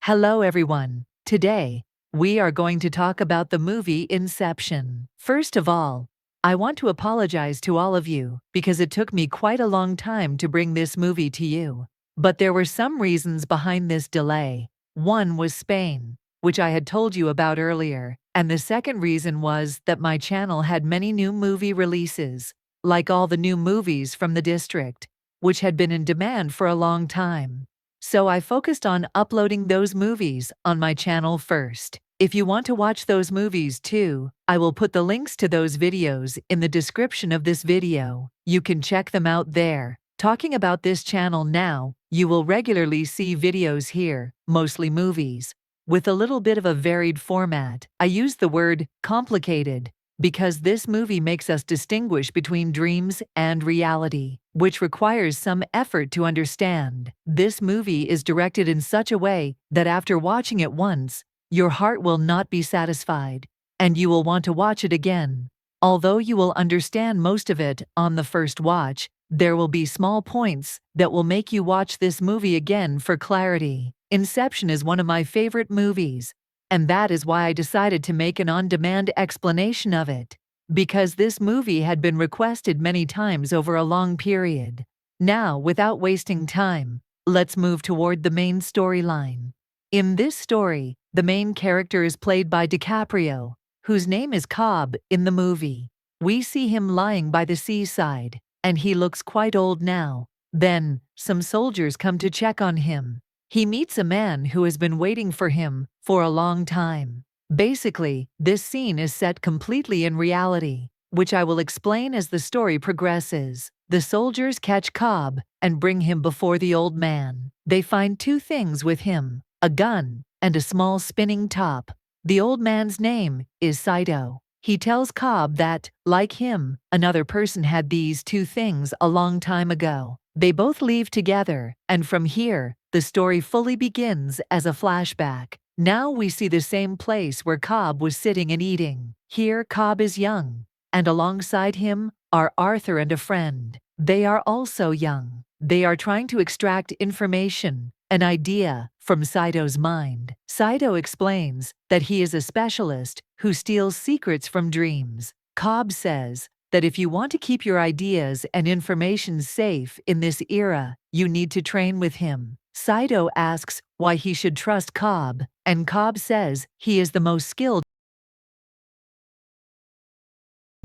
Hello everyone. Today, we are going to talk about the movie Inception. First of all, I want to apologize to all of you because it took me quite a long time to bring this movie to you. But there were some reasons behind this delay. One was Spain, which I had told you about earlier, and the second reason was that my channel had many new movie releases, like all the new movies from the district, which had been in demand for a long time. So I focused on uploading those movies on my channel first. If you want to watch those movies too, I will put the links to those videos in the description of this video. You can check them out there. Talking about this channel now, you will regularly see videos here, mostly movies, with a little bit of a varied format. I use the word complicated because this movie makes us distinguish between dreams and reality, which requires some effort to understand. This movie is directed in such a way that after watching it once, your heart will not be satisfied, and you will want to watch it again. Although you will understand most of it on the first watch, there will be small points that will make you watch this movie again for clarity. Inception is one of my favorite movies, and that is why I decided to make an on-demand explanation of it, because this movie had been requested many times over a long period. Now, without wasting time, let's move toward the main storyline. In this story, the main character is played by DiCaprio, whose name is Cobb in the movie. We see him lying by the seaside, and he looks quite old now. Then, some soldiers come to check on him. He meets a man who has been waiting for him for a long time. Basically, this scene is set completely in reality, which I will explain as the story progresses. The soldiers catch Cobb and bring him before the old man. They find two things with him: a gun and a small spinning top. The old man's name is Saito. He tells Cobb that, like him, another person had these two things a long time ago. They both leave together, and from here, the story fully begins as a flashback. Now we see the same place where Cobb was sitting and eating. Here Cobb is young, and alongside him are Arthur and a friend. They are also young. They are trying to extract information, an idea, from Saito's mind. Saito explains that he is a specialist who steals secrets from dreams. Cobb says that if you want to keep your ideas and information safe in this era, you need to train with him. Saito asks why he should trust Cobb, and Cobb says he is the most skilled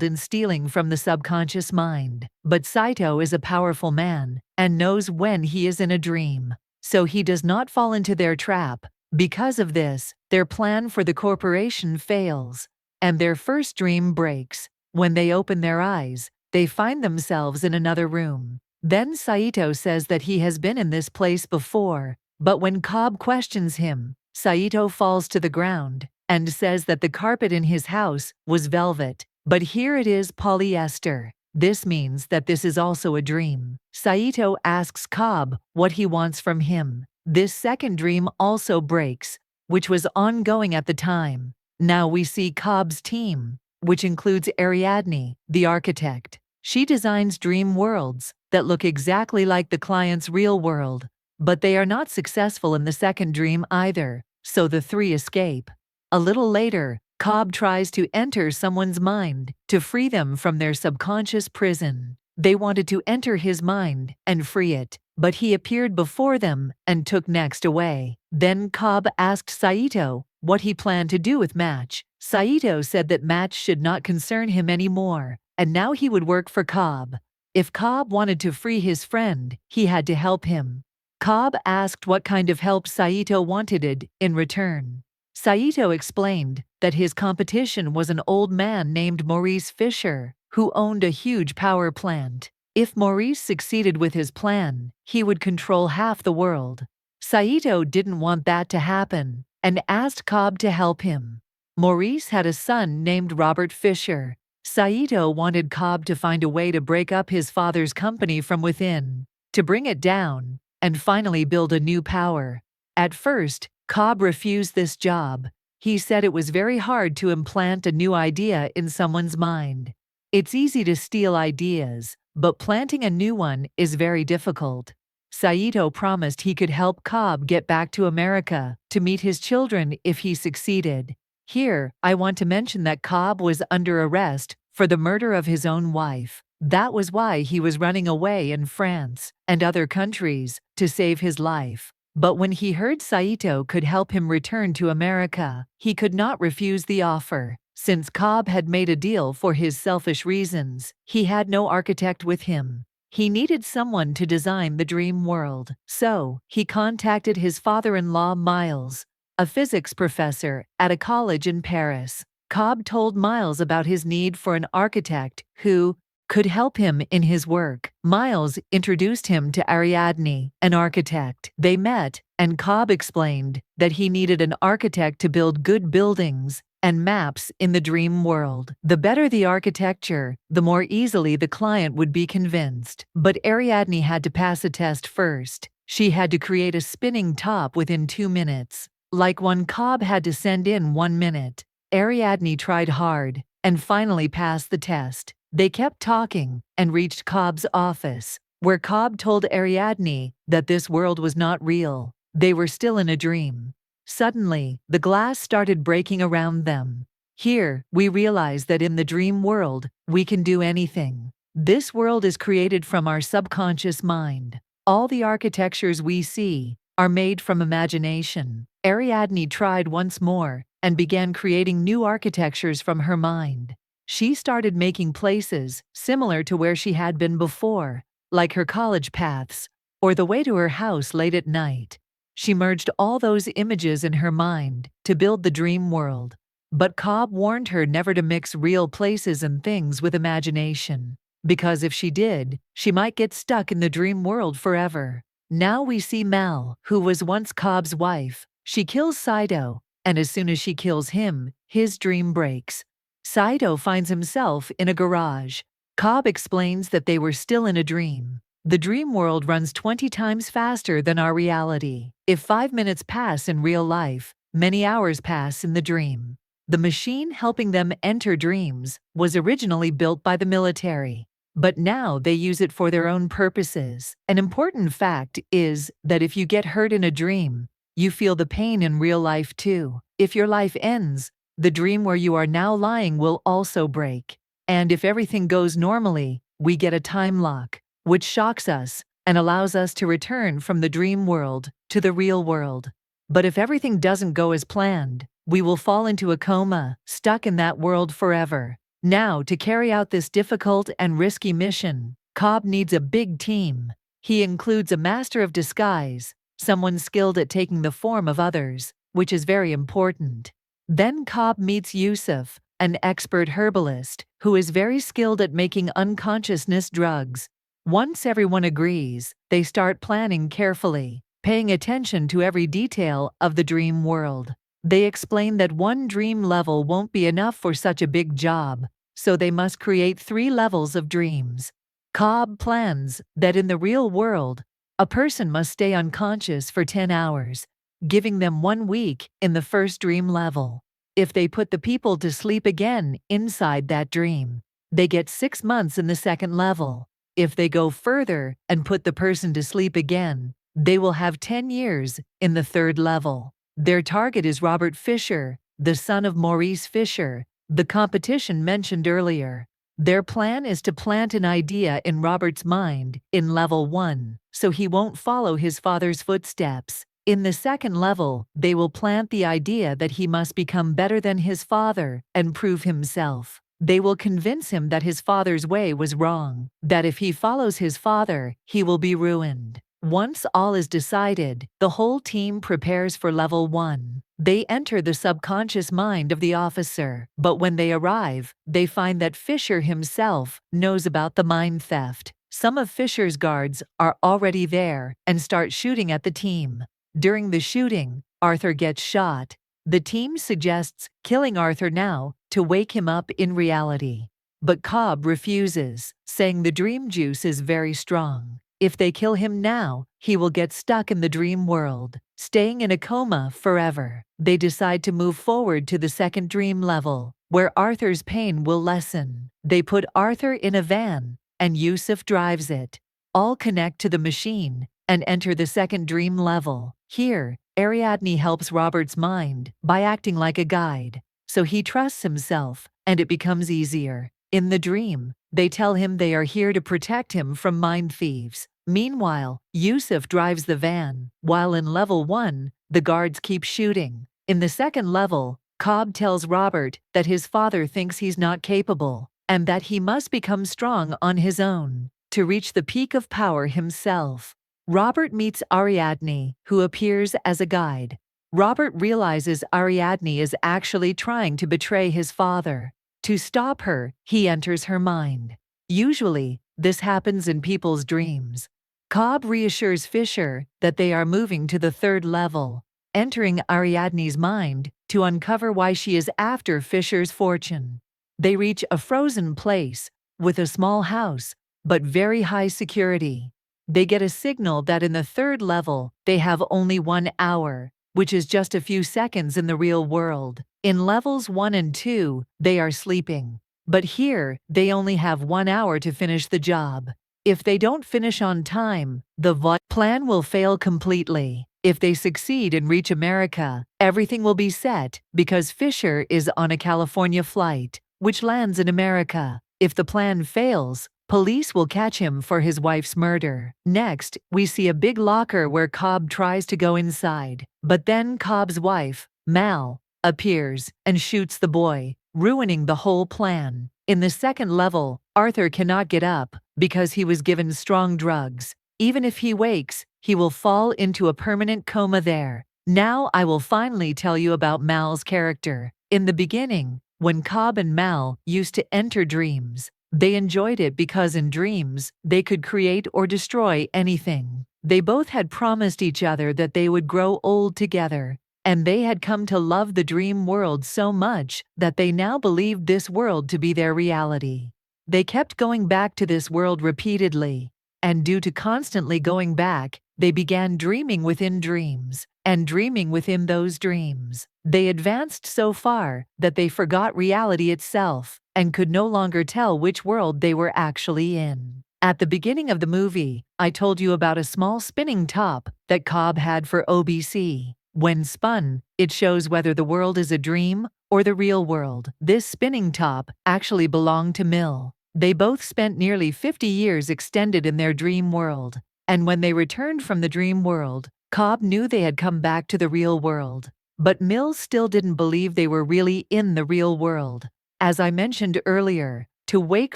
in stealing from the subconscious mind. But Saito is a powerful man and knows when he is in a dream, so he does not fall into their trap. Because of this, their plan for the corporation fails, and their first dream breaks. When they open their eyes, they find themselves in another room. Then Saito says that he has been in this place before, but when Cobb questions him, Saito falls to the ground and says that the carpet in his house was velvet, but here it is polyester. This means that this is also a dream. Saito asks Cobb what he wants from him. This second dream also breaks, which was ongoing at the time. Now we see Cobb's team, which includes Ariadne, the architect. She designs dream worlds that look exactly like the client's real world, but they are not successful in the second dream either, so the three escape. A little later, Cobb tries to enter someone's mind to free them from their subconscious prison. They wanted to enter his mind and free it, but he appeared before them and took next away. Then Cobb asked Saito what he planned to do with Match. Saito said that Match should not concern him anymore, and now he would work for Cobb. If Cobb wanted to free his friend, he had to help him. Cobb asked what kind of help Saito wanted in return. Saito explained that his competition was an old man named Maurice Fisher, who owned a huge power plant. If Maurice succeeded with his plan, he would control half the world. Saito didn't want that to happen and asked Cobb to help him. Maurice had a son named Robert Fisher. Saito wanted Cobb to find a way to break up his father's company from within, to bring it down, and finally build a new power. At first, Cobb refused this job. He said it was very hard to implant a new idea in someone's mind. It's easy to steal ideas, but planting a new one is very difficult. Saito promised he could help Cobb get back to America to meet his children if he succeeded. Here, I want to mention that Cobb was under arrest for the murder of his own wife. That was why he was running away in France and other countries to save his life. But when he heard Saito could help him return to America, he could not refuse the offer. Since Cobb had made a deal for his selfish reasons, he had no architect with him. He needed someone to design the dream world. So, he contacted his father-in-law Miles, a physics professor at a college in Paris. Cobb told Miles about his need for an architect who could help him in his work. Miles introduced him to Ariadne, an architect. They met, and Cobb explained that he needed an architect to build good buildings and maps in the dream world. The better the architecture, the more easily the client would be convinced. But Ariadne had to pass a test first. She had to create a spinning top within 2 minutes. Like one Cobb had to send in 1 minute. Ariadne tried hard and finally passed the test. They kept talking and reached Cobb's office, where Cobb told Ariadne that this world was not real. They were still in a dream. Suddenly, the glass started breaking around them. Here, we realize that in the dream world, we can do anything. This world is created from our subconscious mind. All the architectures we see are made from imagination. Ariadne tried once more and began creating new architectures from her mind. She started making places similar to where she had been before, like her college paths or the way to her house late at night. She merged all those images in her mind to build the dream world. But Cobb warned her never to mix real places and things with imagination, because if she did, she might get stuck in the dream world forever. Now we see Mal, who was once Cobb's wife. She kills Saito, and as soon as she kills him, his dream breaks. Saito finds himself in a garage. Cobb explains that they were still in a dream. The dream world runs 20 times faster than our reality. If 5 minutes pass in real life, many hours pass in the dream. The machine helping them enter dreams was originally built by the military, but now they use it for their own purposes. An important fact is that if you get hurt in a dream, you feel the pain in real life too. If your life ends, the dream where you are now lying will also break. And if everything goes normally, we get a time lock, which shocks us and allows us to return from the dream world to the real world. But if everything doesn't go as planned, we will fall into a coma, stuck in that world forever. Now, to carry out this difficult and risky mission, Cobb needs a big team. He includes a master of disguise, someone skilled at taking the form of others, which is very important. Then Cobb meets Yusuf, an expert herbalist, who is very skilled at making unconsciousness drugs. Once everyone agrees, they start planning carefully, paying attention to every detail of the dream world. They explain that one dream level won't be enough for such a big job, so they must create 3 levels of dreams. Cobb plans that in the real world, a person must stay unconscious for 10 hours, giving them 1 week in the first dream level. If they put the people to sleep again inside that dream, they get 6 months in the second level. If they go further and put the person to sleep again, they will have 10 years in the third level. Their target is Robert Fisher, the son of Maurice Fisher, the competition mentioned earlier. Their plan is to plant an idea in Robert's mind in level 1, so he won't follow his father's footsteps. In the second level, they will plant the idea that he must become better than his father and prove himself. They will convince him that his father's way was wrong, that if he follows his father, he will be ruined. Once all is decided, the whole team prepares for level 1. They enter the subconscious mind of the officer, but when they arrive, they find that Fisher himself knows about the mind theft. Some of Fisher's guards are already there and start shooting at the team. During the shooting, Arthur gets shot. The team suggests killing Arthur now to wake him up in reality. But Cobb refuses, saying the dream juice is very strong. If they kill him now, he will get stuck in the dream world, staying in a coma forever. They decide to move forward to the second dream level, where Arthur's pain will lessen. They put Arthur in a van, and Yusuf drives it. All connect to the machine, and enter the second dream level. Here, Ariadne helps Robert's mind by acting like a guide, so he trusts himself, and it becomes easier. In the dream, they tell him they are here to protect him from mind thieves. Meanwhile, Yusuf drives the van, while in level 1, the guards keep shooting. In the second level, Cobb tells Robert that his father thinks he's not capable, and that he must become strong on his own to reach the peak of power himself. Robert meets Ariadne, who appears as a guide. Robert realizes Ariadne is actually trying to betray his father. To stop her, he enters her mind. Usually, this happens in people's dreams. Cobb reassures Fisher that they are moving to the third level, entering Ariadne's mind to uncover why she is after Fisher's fortune. They reach a frozen place with a small house, but very high security. They get a signal that in the third level, they have only 1 hour, which is just a few seconds in the real world. In levels 1 and 2, they are sleeping. But here, they only have 1 hour to finish the job. If they don't finish on time, the plan will fail completely. If they succeed and reach America, everything will be set because Fisher is on a California flight, which lands in America. If the plan fails, police will catch him for his wife's murder. Next, we see a big locker where Cobb tries to go inside. But then Cobb's wife, Mal, appears and shoots the boy, ruining the whole plan. In the second level, Arthur cannot get up because he was given strong drugs. Even if he wakes, he will fall into a permanent coma there. Now I will finally tell you about Mal's character. In the beginning, when Cobb and Mal used to enter dreams, they enjoyed it because in dreams, they could create or destroy anything. They both had promised each other that they would grow old together, and they had come to love the dream world so much that they now believed this world to be their reality. They kept going back to this world repeatedly, and due to constantly going back, they began dreaming within dreams, and dreaming within those dreams. They advanced so far that they forgot reality itself, and could no longer tell which world they were actually in. At the beginning of the movie, I told you about a small spinning top that Cobb had for OBC. When spun, it shows whether the world is a dream or the real world. This spinning top actually belonged to Mill. They both spent nearly 50 years extended in their dream world, and when they returned from the dream world, Cobb knew they had come back to the real world. But Mill still didn't believe they were really in the real world. As I mentioned earlier, to wake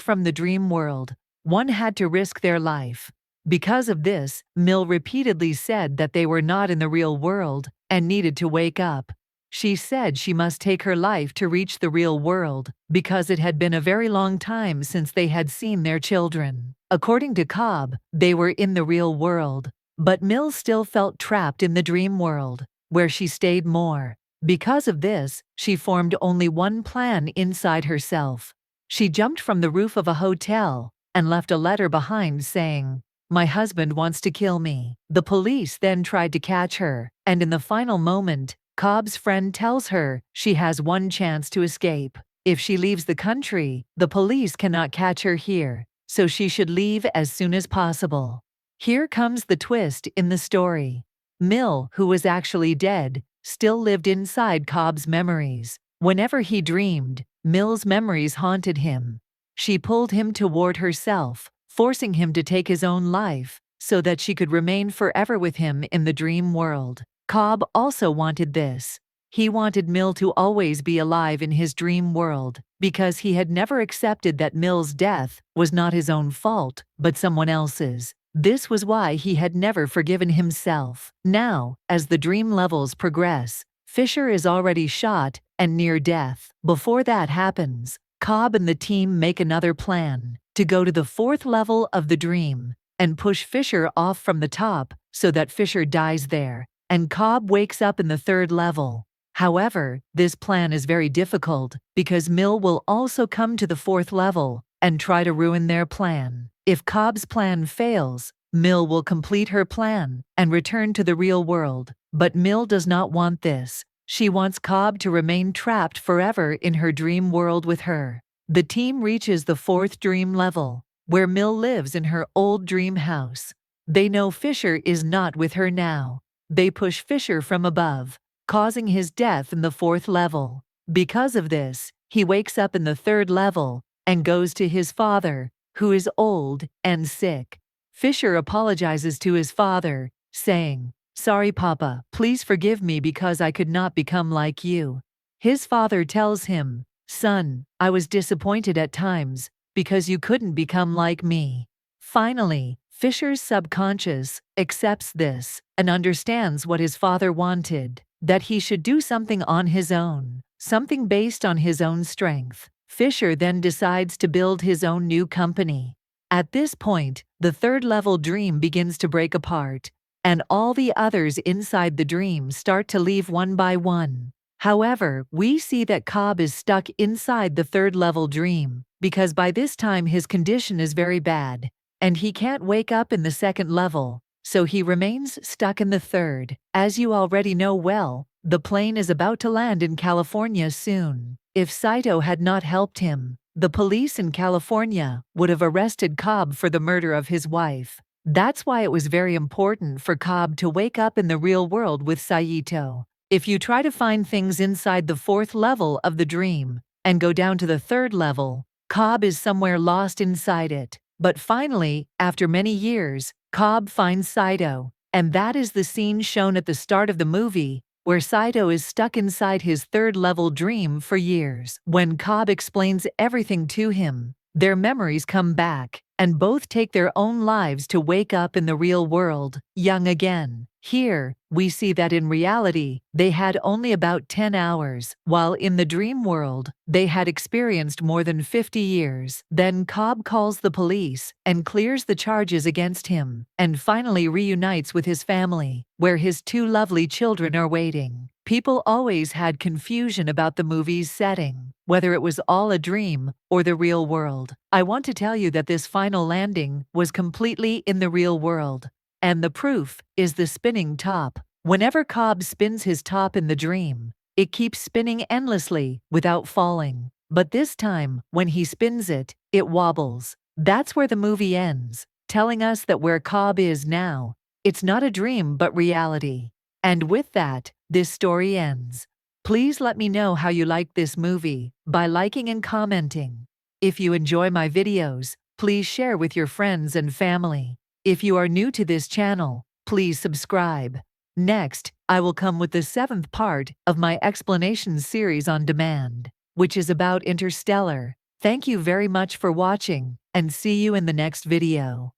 from the dream world, one had to risk their life. Because of this, Mill repeatedly said that they were not in the real world and needed to wake up. She said she must take her life to reach the real world because it had been a very long time since they had seen their children. According to Cobb, they were in the real world, but Mill still felt trapped in the dream world, where she stayed more. Because of this, she formed only one plan inside herself. She jumped from the roof of a hotel and left a letter behind saying, "My husband wants to kill me." The police then tried to catch her, and in the final moment, Cobb's friend tells her she has one chance to escape. If she leaves the country, the police cannot catch her here, so she should leave as soon as possible. Here comes the twist in the story. Mill, who was actually dead, still lived inside Cobb's memories. Whenever he dreamed, Mill's memories haunted him. She pulled him toward herself, forcing him to take his own life, so that she could remain forever with him in the dream world. Cobb also wanted this. He wanted Mill to always be alive in his dream world, because he had never accepted that Mill's death was not his own fault, but someone else's. This was why he had never forgiven himself. Now, as the dream levels progress, Fisher is already shot and near death. Before that happens, Cobb and the team make another plan to go to the fourth level of the dream and push Fisher off from the top so that Fisher dies there, and Cobb wakes up in the third level. However, this plan is very difficult because Mill will also come to the fourth level and try to ruin their plan. If Cobb's plan fails, Mill will complete her plan and return to the real world. But Mill does not want this. She wants Cobb to remain trapped forever in her dream world with her. The team reaches the fourth dream level, where Mill lives in her old dream house. They know Fisher is not with her now. They push Fisher from above, causing his death in the 4th level. Because of this, he wakes up in the 3rd level and goes to his father, who is old and sick. Fisher apologizes to his father, saying, "Sorry, Papa, please forgive me because I could not become like you." His father tells him, "Son, I was disappointed at times because you couldn't become like me." Finally, Fisher's subconscious accepts this and understands what his father wanted, that he should do something on his own, something based on his own strength. Fisher then decides to build his own new company. At this point, the 3rd level dream begins to break apart, and all the others inside the dream start to leave one by one. However, we see that Cobb is stuck inside the 3rd level dream, because by this time his condition is very bad, and he can't wake up in the 2nd level, so he remains stuck in the 3rd. As you already know well, the plane is about to land in California soon. If Saito had not helped him, the police in California would have arrested Cobb for the murder of his wife. That's why it was very important for Cobb to wake up in the real world with Saito. If you try to find things inside the 4th level of the dream and go down to the 3rd level, Cobb is somewhere lost inside it. But finally, after many years, Cobb finds Saito, and that is the scene shown at the start of the movie, where Saito is stuck inside his 3rd level dream for years. When Cobb explains everything to him, their memories come back, and both take their own lives to wake up in the real world, young again. Here, we see that in reality, they had only about 10 hours, while in the dream world, they had experienced more than 50 years. Then Cobb calls the police and clears the charges against him, and finally reunites with his family, where his 2 lovely children are waiting. People always had confusion about the movie's setting, whether it was all a dream or the real world. I want to tell you that this final landing was completely in the real world. And the proof is the spinning top. Whenever Cobb spins his top in the dream, it keeps spinning endlessly without falling. But this time, when he spins it, it wobbles. That's where the movie ends, telling us that where Cobb is now, it's not a dream but reality. And with that, this story ends. Please let me know how you liked this movie by liking and commenting. If you enjoy my videos, please share with your friends and family. If you are new to this channel, please subscribe. Next, I will come with the 7th part of my explanation series on demand, which is about Interstellar. Thank you very much for watching, and see you in the next video.